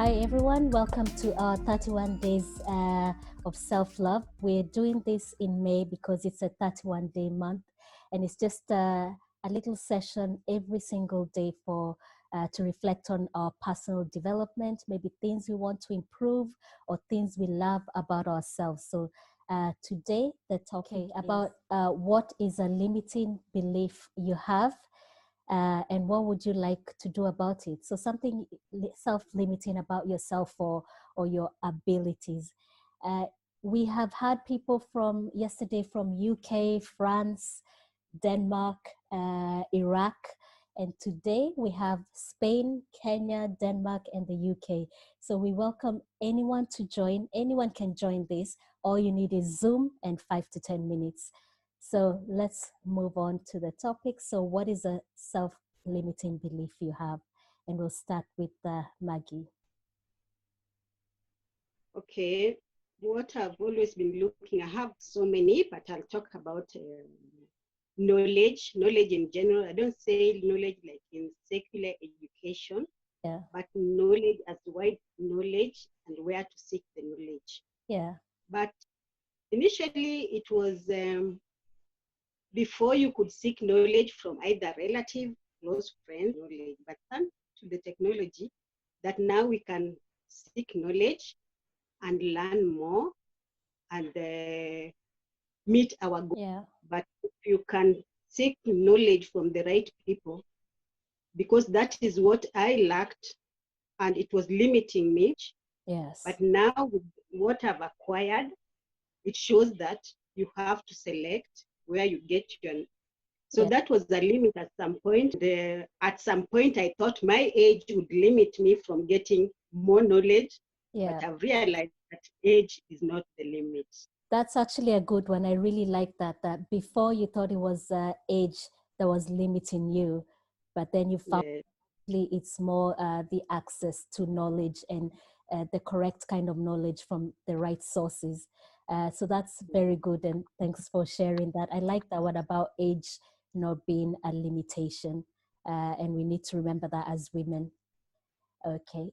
Hi everyone, welcome to our 31 days of self-love. We're doing this in May because it's a 31-day month, and it's just a little session every single day for to reflect on our personal development, maybe things we want to improve or things we love about ourselves. So today the topic about what is a limiting belief you have. And what would you like to do about it? So something self-limiting about yourself or your abilities. We have had people from yesterday from UK, France, Denmark, Iraq, and today we have Spain, Kenya, Denmark, and the UK. So we welcome anyone to join. Anyone can join this. All you need is Zoom and 5 to 10 minutes. So let's move on to the topic. So what is a self-limiting belief you have? And we'll start with Maggie. Okay, what I've always been looking, I have so many, but I'll talk about knowledge in general. I don't say knowledge like in secular education, but knowledge as wide knowledge and where to seek the knowledge. But initially it was before you could seek knowledge from either relative, close friends, knowledge, but thanks to the technology that now we can seek knowledge and learn more and meet our goals. But if you can seek knowledge from the right people, because that is what I lacked and it was limiting me. But now with what I've acquired, it shows that you have to select where you get your. So that was the limit at some point. At some point, I thought my age would limit me from getting more knowledge. But I've realized that age is not the limit. That's actually a good one. I really like that. That before you thought it was age that was limiting you, but then you found it's more the access to knowledge and the correct kind of knowledge from the right sources. So that's very good, and thanks for sharing that. I like that one about age not being a limitation, and we need to remember that as women. Okay,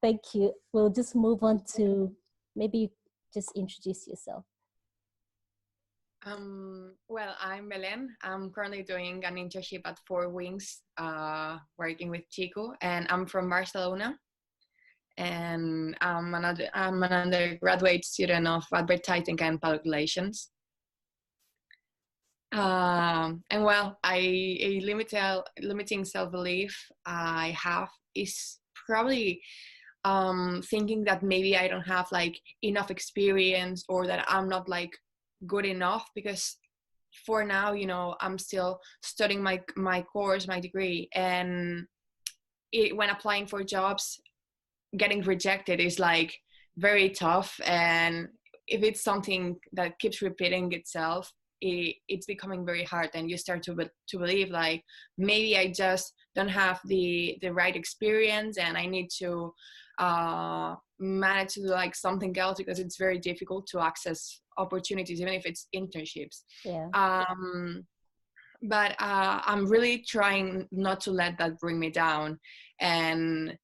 thank you. We'll just move on to maybe just introduce yourself. Well, I'm Belen. I'm currently doing an internship at Four Wings, working with Chico, and I'm from Barcelona. And I'm an undergraduate student of advertising and public relations. And well, a limiting self-belief I have is probably thinking that maybe I don't have like enough experience or that I'm not like good enough, because for now, you know, I'm still studying my course, my degree, and when applying for jobs, getting rejected is like very tough. And if it's something that keeps repeating itself, it's becoming very hard, and you start to believe like maybe I just don't have the right experience and I need to manage to do like something else, because it's very difficult to access opportunities, even if it's internships. But I'm really trying not to let that bring me down, and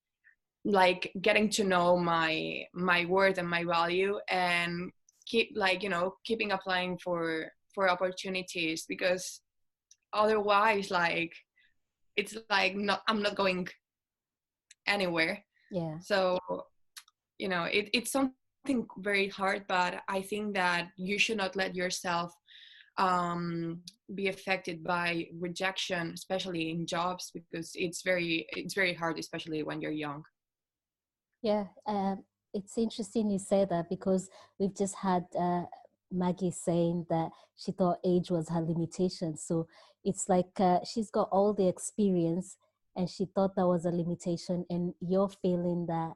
like getting to know my worth and my value, and keeping applying for opportunities, because otherwise like it's like I'm not going anywhere. So you know, it's something very hard, but I think that you should not let yourself be affected by rejection, especially in jobs, because it's very hard, especially when you're young. It's interesting you say that, because we've just had Maggie saying that she thought age was her limitation. So it's like she's got all the experience and she thought that was a limitation, and you're feeling that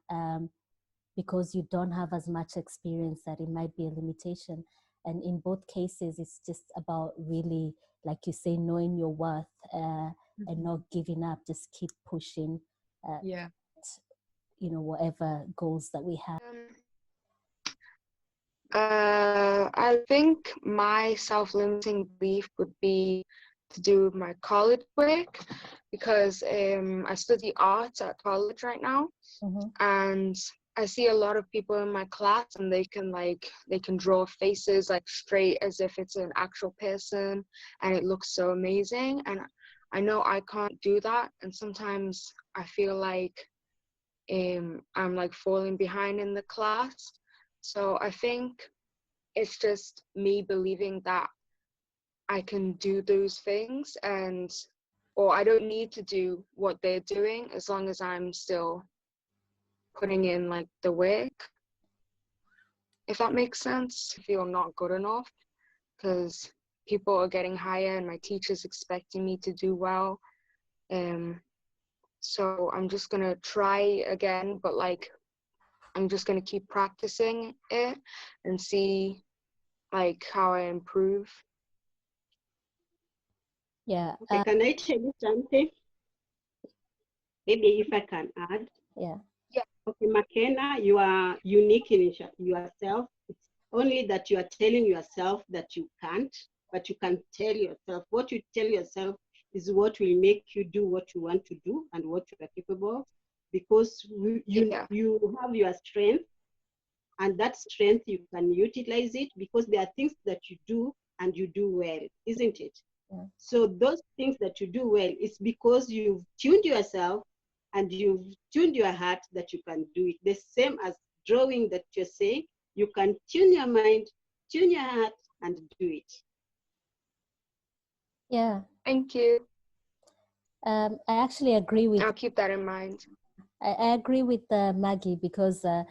because you don't have as much experience that it might be a limitation. And in both cases, it's just about really, like you say, knowing your worth and not giving up, just keep pushing. You know, whatever goals that we have. I think my self-limiting belief would be to do my college work because I study art at college right now. Mm-hmm. And I see a lot of people in my class, and they can draw faces like straight as if it's an actual person, and it looks so amazing. And I know I can't do that, and sometimes I feel like I'm like falling behind in the class. So I think it's just me believing that I can do those things, or I don't need to do what they're doing as long as I'm still putting in like the work, if that makes sense. I feel not good enough because people are getting higher and my teacher's expecting me to do well. So I'm just gonna try again, but like I'm just gonna keep practicing it and see like how I improve. Yeah. Okay, can I tell you something? Maybe if I can add. Yeah. Okay, McKenna, you are unique in yourself. It's only that you are telling yourself that you can't, but you can tell yourself. What you tell yourself is what will make you do what you want to do and what you are capable of, because you have your strength, and that strength you can utilize it because there are things that you do and you do well, isn't it? Yeah. So those things that you do well, it's because you've tuned yourself and you've tuned your heart that you can do it. The same as drawing that you're saying, you can tune your mind, tune your heart, and do it. Yeah. Thank you. I actually agree with. I'll keep that in mind. I agree with Maggie, because the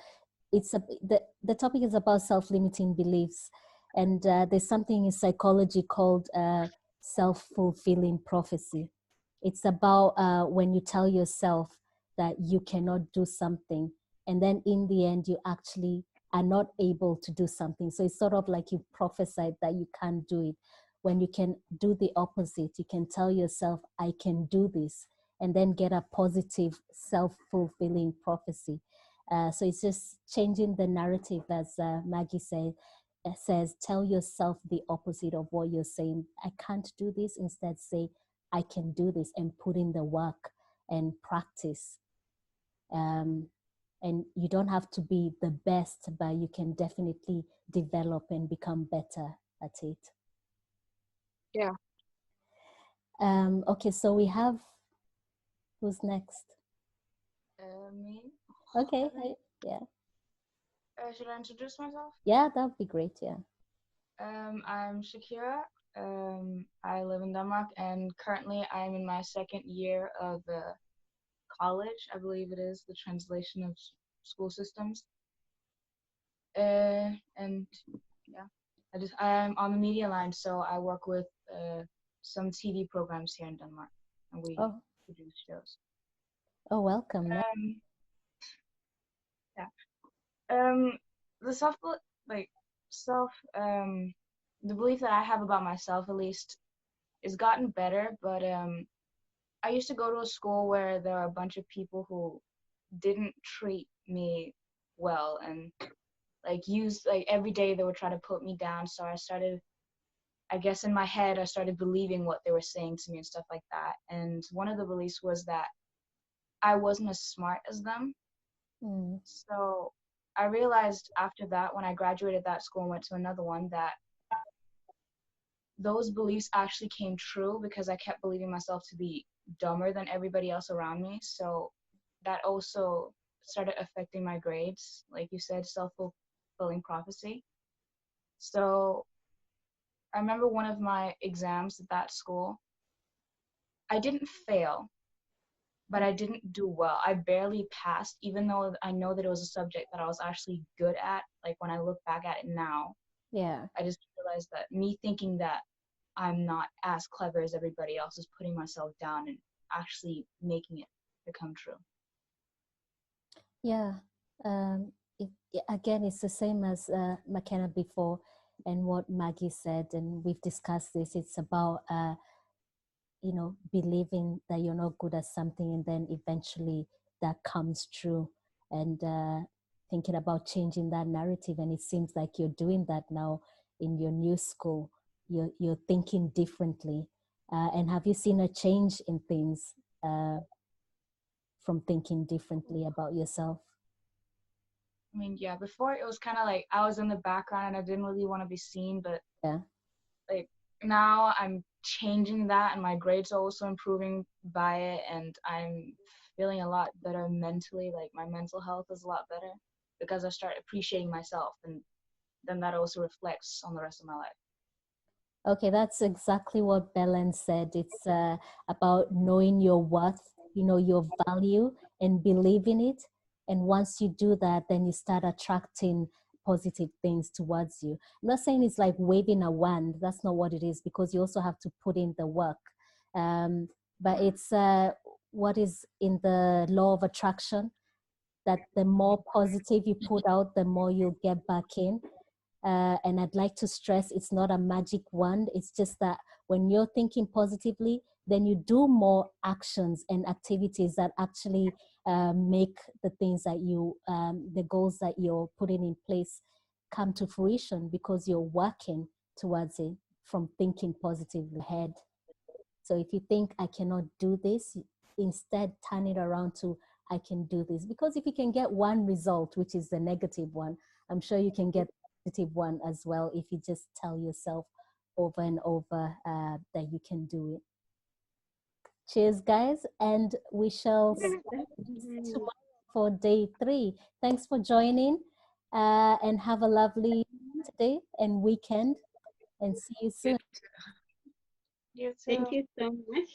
topic is about self-limiting beliefs, and there's something in psychology called self-fulfilling prophecy. It's about when you tell yourself that you cannot do something, and then in the end you actually are not able to do something. So it's sort of like you prophesied that you can't do it, when you can do the opposite. You can tell yourself, I can do this, and then get a positive self-fulfilling prophecy. So it's just changing the narrative, as Maggie says, tell yourself the opposite of what you're saying. I can't do this. Instead, say, I can do this, and put in the work and practice. And you don't have to be the best, but you can definitely develop and become better at it. Yeah. Okay, so we have, who's next? Me. Okay, yeah. Should I introduce myself? Yeah, that would be great, yeah. I'm Shakira. I live in Denmark, and currently I'm in my second year of college. I believe it is the translation of school systems. And yeah, I'm on the media line, so I work with some TV programs here in Denmark, and we produce shows. Oh, welcome. Yeah. The the belief that I have about myself, at least, is gotten better. But I used to go to a school where there were a bunch of people who didn't treat me well, and every day they would try to put me down. So I started, I guess in my head, I started believing what they were saying to me and stuff like that. And one of the beliefs was that I wasn't as smart as them. So I realized after that, when I graduated that school and went to another one, that those beliefs actually came true because I kept believing myself to be dumber than everybody else around me. So that also started affecting my grades. Like you said, self-fulfilling prophecy. So I remember one of my exams at that school, I didn't fail, but I didn't do well. I barely passed, even though I know that it was a subject that I was actually good at. Like when I look back at it now, yeah, I just realized that me thinking that I'm not as clever as everybody else is putting myself down and actually making it become true. Yeah. Again, it's the same as McKenna before, and what Maggie said, and we've discussed this. It's about believing that you're not good at something, and then eventually that comes true, and thinking about changing that narrative. And it seems like you're doing that now in your new school. You're thinking differently, And have you seen a change in things from thinking differently about yourself? I mean, yeah, before it was kind of like I was in the background and I didn't really want to be seen, but Yeah. like now I'm changing that, and my grades are also improving by it, and I'm feeling a lot better mentally. Like my mental health is a lot better because I start appreciating myself, and then that also reflects on the rest of my life. Okay, that's exactly what Belen said. It's about knowing your worth, you know, your value, and believing it. And once you do that, then you start attracting positive things towards you. I'm not saying it's like waving a wand. That's not what it is, because you also have to put in the work. But it's what is in the law of attraction, that the more positive you put out, the more you'll get back in. And I'd like to stress, it's not a magic wand. It's just that when you're thinking positively, then you do more actions and activities that actually make the things that you, the goals that you're putting in place come to fruition, because you're working towards it from thinking positively ahead. So if you think I cannot do this, instead turn it around to I can do this. Because if you can get one result, which is the negative one, I'm sure you can get the positive one as well if you just tell yourself over and over that you can do it. Cheers, guys. And we shall see you tomorrow for day 3. Thanks for joining, and have a lovely day and weekend, and see you soon. You too. Thank you so much.